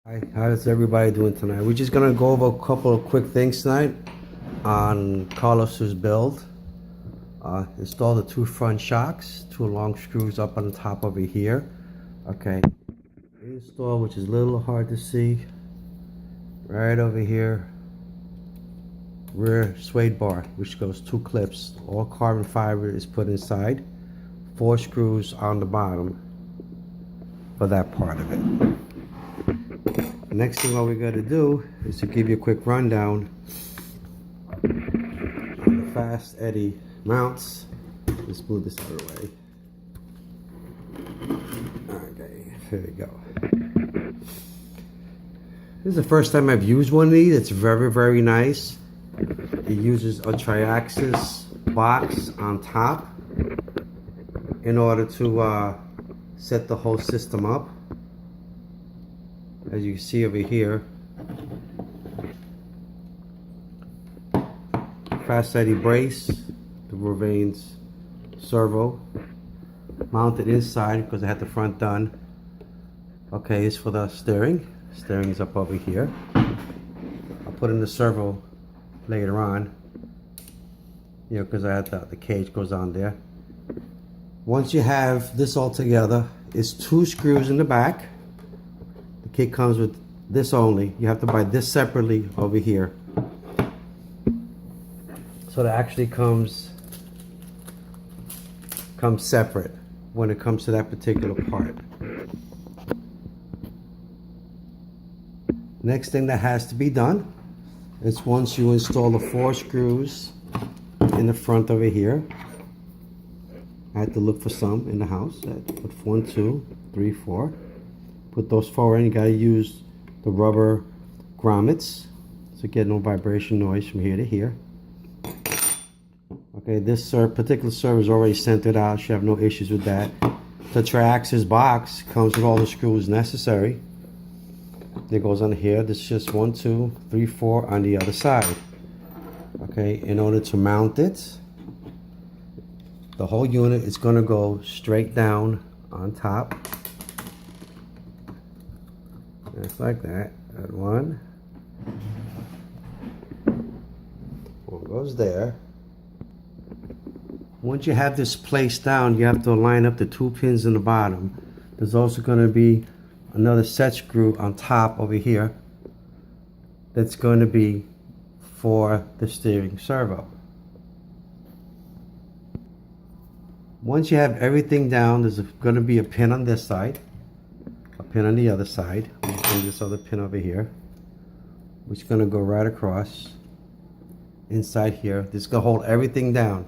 Hi, how's everybody doing tonight? We're just gonna go over a couple of quick things tonight on Carlos's build. Install the two front shocks, two long screws up on the top over here. Okay, install, which is a little hard to see, right over here, rear suede bar, which goes two clips. All carbon fiber is put inside, 4 screws on the bottom for that part of it. Next thing, what we got to do is to give you a quick rundown on the fast eddy mounts. Let's move this out of the way. Okay, here we go. This is the first time I've used one of these. It's very, very nice. It uses a tri-axis box on top in order to set the whole system up. As you can see over here, fast eddy brace, the Ravain's Servo, mounted inside because I had the front done. Okay, it's for the steering. Steering is up over here. I'll put in the servo later on, because I had the cage goes on there. Once you have this all together, it's 2 screws in the back. Kit comes with this only. You have to buy this separately over here. So that actually comes separate when it comes to that particular part. Next thing that has to be done is once you install the 4 screws in the front over here. I had to look for some in the house. I put 1, 2, 3, 4. Put those forward, and you gotta use the rubber grommets to get no vibration noise from here to here. Okay, this particular servo is already centered out. You should have no issues with that. The tri-axis box comes with all the screws necessary. It goes on here. This is just 1, 2, 3, 4 on the other side. Okay, in order to mount it, the whole unit is gonna go straight down on top. Just like that. That one goes there. Once you have this placed down, you have to line up the 2 pins in the bottom. There's also going to be another set screw on top over here that's going to be for the steering servo. Once you have everything down, there's going to be a pin on this side, a pin on the other side, and this other pin over here, which is going to go right across inside here. This is going to hold everything down.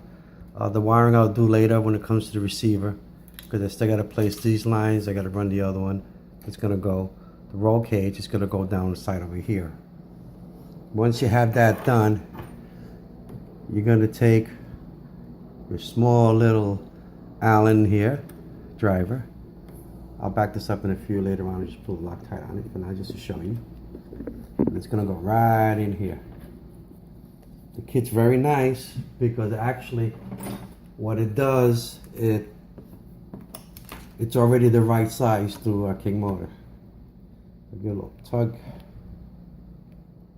The wiring I'll do later when it comes to the receiver, because I still got to place these lines. I got to run the other one. It's going to go, the roll cage is going to go down the side over here. Once you have that done, you're going to take your small little Allen here, driver. I'll back this up in a few later on and just pull the Loctite on it, but now just to show you. And it's gonna go right in here. The kit's very nice because actually what it does, it's already the right size through a King motor. Give a little tug.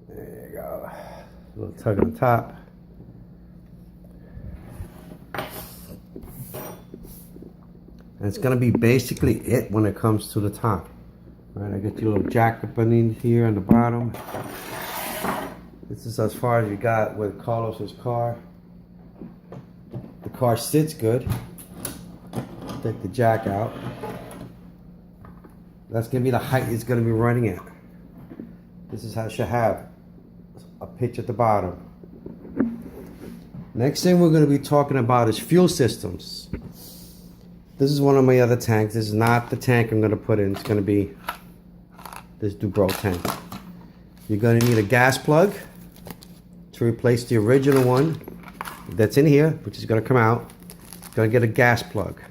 There you go. A little tug on the top. And it's going to be basically it when it comes to the top. All right, I got your little jack up in here on the bottom. This is as far as you got with Carlos's car. The car sits good. Take the jack out. That's going to be the height it's going to be running at. This is how it should have a pitch at the bottom. Next thing we're going to be talking about is fuel systems. This is one of my other tanks. This is not the tank I'm going to put in. It's going to be this Dubro tank. You're going to need a gas plug to replace the original one that's in here, which is going to come out. You're going to get a gas plug.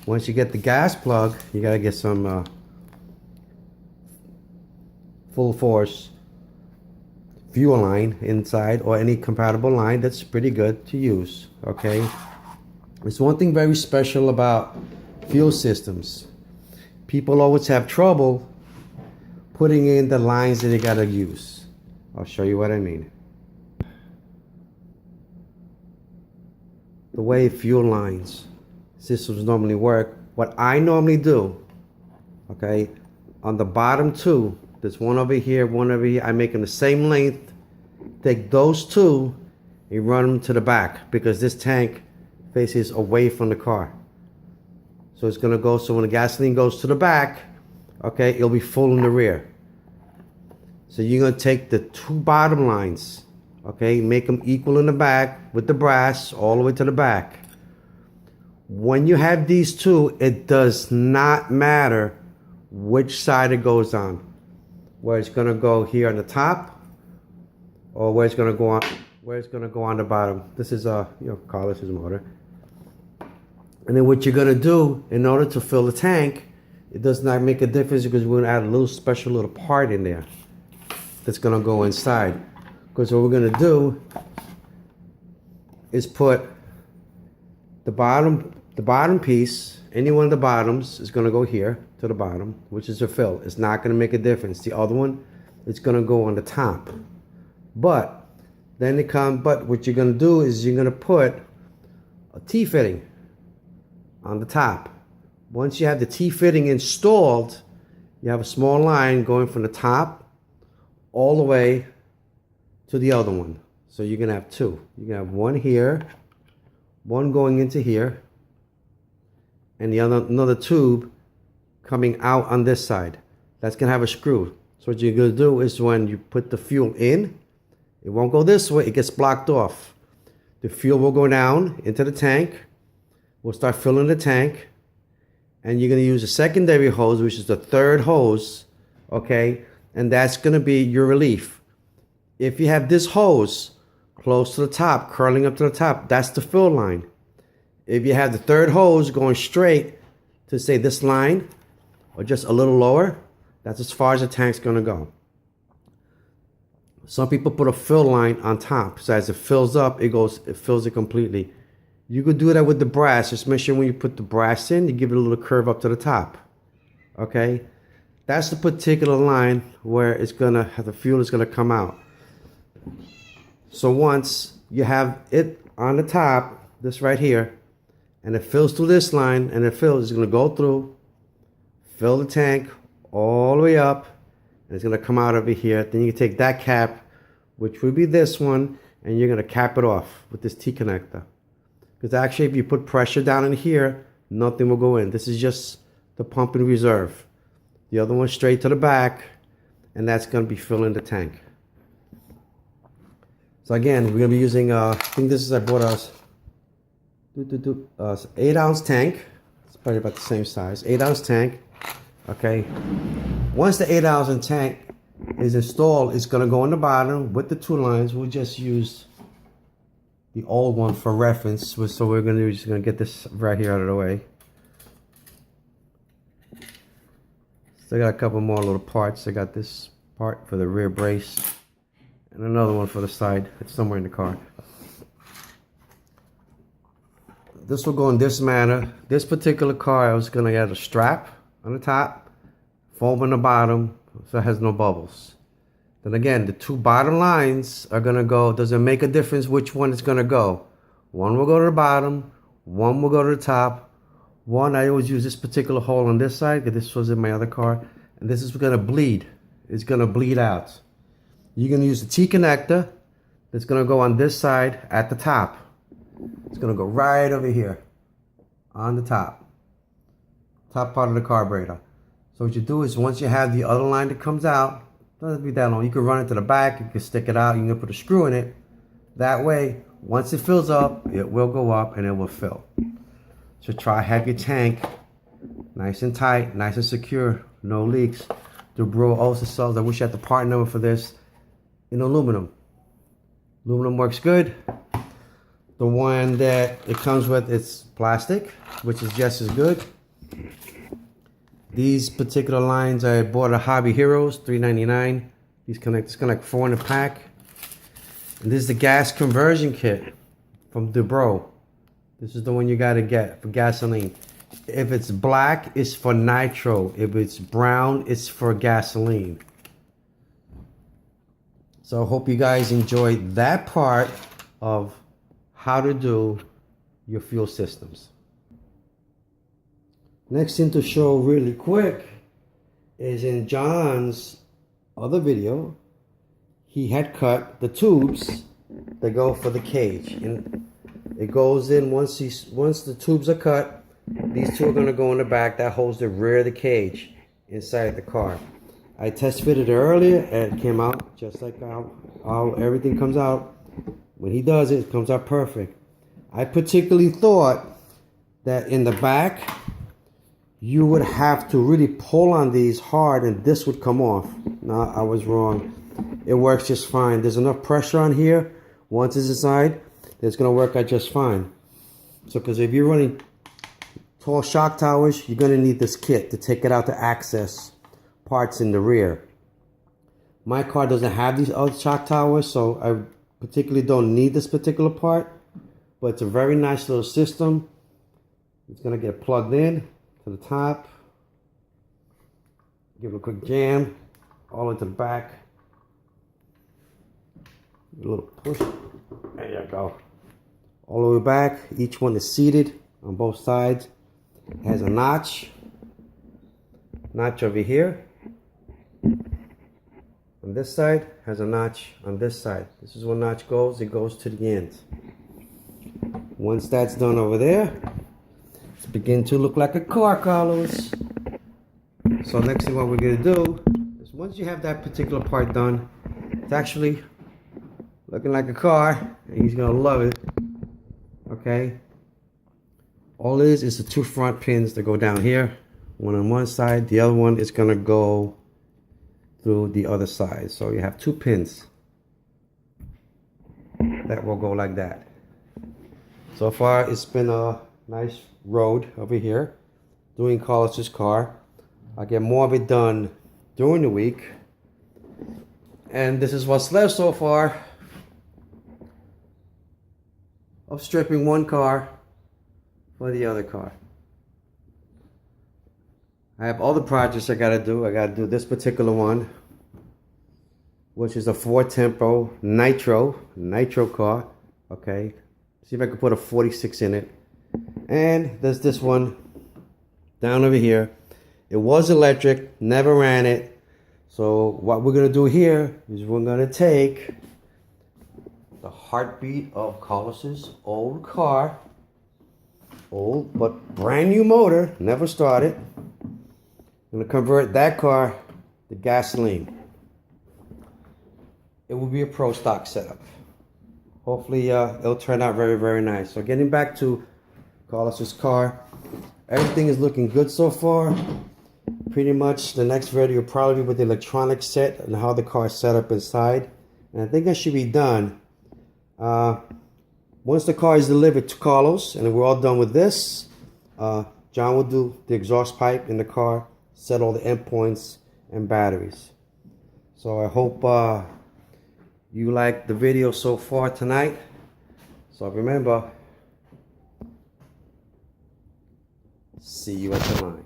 Once you get the gas plug, you got to get some full force fuel line inside, or any compatible line that's pretty good to use. Okay. There's one thing very special about fuel systems. People always have trouble putting in the lines that you gotta use. I'll show you what I mean. The way fuel lines systems normally work, what I normally do, okay, on the bottom two, there's one over here, one over here, I make them the same length, take those two and run them to the back because this tank faces away from the car. So it's gonna go, so when the gasoline goes to the back, okay, it'll be full in the rear. So you're gonna take the two bottom lines, okay, make them equal in the back with the brass all the way to the back. When you have these two, it does not matter which side it goes on. Where it's gonna go here on the top, or where it's gonna go on the bottom. This is Carlos's motor. And then what you're gonna do in order to fill the tank, it does not make a difference because we're gonna add a little special little part in there that's gonna go inside. Because what we're gonna do is put the bottom piece, any one of the bottoms is gonna go here to the bottom, which is a fill. It's not gonna make a difference. The other one, it's gonna go on the top. But what you're gonna do is you're gonna put a T-fitting on the top. Once you have the T-fitting installed, you have a small line going from the top all the way to the other one. So you're gonna have two. You're gonna have one here, one going into here, and the other another tube coming out on this side. That's gonna have a screw. So what you're gonna do is when you put the fuel in, it won't go this way, it gets blocked off. The fuel will go down into the tank. We'll start filling the tank. And you're gonna use a secondary hose, which is the third hose, okay? And that's gonna be your relief. If you have this hose close to the top, curling up to the top, that's the fill line. If you have the third hose going straight to say this line, or just a little lower, that's as far as the tank's gonna go. Some people put a fill line on top, so as it fills up, it fills it completely. You could do that with the brass. Just make sure when you put the brass in, you give it a little curve up to the top. Okay? That's the particular line where it's gonna have the fuel is gonna come out. So once you have it on the top, this right here, and it fills through this line, and it fills, it's gonna go through, fill the tank all the way up, and it's gonna come out over here. Then you take that cap, which would be this one, and you're gonna cap it off with this T connector. Because actually, if you put pressure down in here, nothing will go in. This is just the pump in reserve. The other one straight to the back, and that's gonna be filling the tank. So again, we're gonna be using, I think this is, I bought us 8-ounce tank. It's probably about the same size, 8-ounce tank, okay. Once the 8-ounce tank is installed, it's gonna go on the bottom with the two lines. We'll just use the old one for reference. So we're just gonna get this right here out of the way. Still got a couple more little parts. I got this part for the rear brace and another one for the side. It's somewhere in the car. This will go in this manner. This particular car, I was gonna add a strap on the top, foam on the bottom, so it has no bubbles. Then again, the two bottom lines are gonna go, doesn't make a difference which one is gonna go. One will go to the bottom, one will go to the top. One, I always use this particular hole on this side, because this was in my other car, and this is gonna bleed. It's gonna bleed out. You're gonna use the T connector that's gonna go on this side at the top. It's gonna go right over here on the top part of the carburetor. So what you do is once you have the other line that comes out, doesn't be that long. You can run it to the back, you can stick it out, you can put a screw in it. That way, once it fills up, it will go up and it will fill. So have your tank nice and tight, nice and secure, no leaks. The brewer also sells, I wish I had the part number for this, in aluminum. Aluminum works good. The one that it comes with, it's plastic, which is just as good. These particular lines I bought at Hobby Heroes, $3.99. These connect, like 4 in a pack. And this is the gas conversion kit from Dubro. This is the one you gotta get for gasoline. If it's black, it's for nitro. If it's brown, it's for gasoline. So I hope you guys enjoyed that part of how to do your fuel systems. Next thing to show really quick is in John's other video, he had cut the tubes that go for the cage, and it goes in once the tubes are cut. These two are going to go in the back. That holds the rear of the cage inside the car. I test fitted it earlier and it came out just like how everything comes out. When he does it, it comes out perfect. I particularly thought that in the back you would have to really pull on these hard and this would come off. No, I was wrong. It works just fine. There's enough pressure on here. Once it's inside, it's going to work out just fine. So, because if you're running tall shock towers, you're going to need this kit to take it out to access parts in the rear. My car doesn't have these other shock towers, so I particularly don't need this particular part. But it's a very nice little system. It's going to get plugged in to the top. Give it a quick jam all into the back. A little push. There you go. All the way back. Each one is seated on both sides. It has a notch. Notch over here. On this side has a notch on this side. This is where notch goes. It goes to the end. Once that's done over there, it's beginning to look like a car, Carlos. So next thing what we're going to do is once you have that particular part done, it's actually looking like a car, and he's going to love it. Okay. All it is the two front pins that go down here. One on one side. The other one is going to go through the other side. So you have two pins that will go like that. So far, it's been a nice road over here doing Carlos's car. I'll get more of it done during the week. And this is what's left so far of stripping one car for the other car. I have other projects I gotta do. I gotta do this particular one, which is a 4-tempo nitro car. Okay, see if I can put a 46 in it. And there's this one down over here. It was electric, never ran it. So what we're gonna do here is we're gonna take the heartbeat of Carlos's old car, old but brand new motor, never started. I'm gonna convert that car to gasoline. It will be a pro stock setup. Hopefully it'll turn out very, very nice. So getting back to Carlos's car, everything is looking good so far. Pretty much the next video will probably be with the electronic set and how the car is set up inside. And I think that should be done. Once the car is delivered to Carlos and we're all done with this, John will do the exhaust pipe in the car, set all the endpoints and batteries. So I hope you like the video so far tonight. So remember, see you at the line.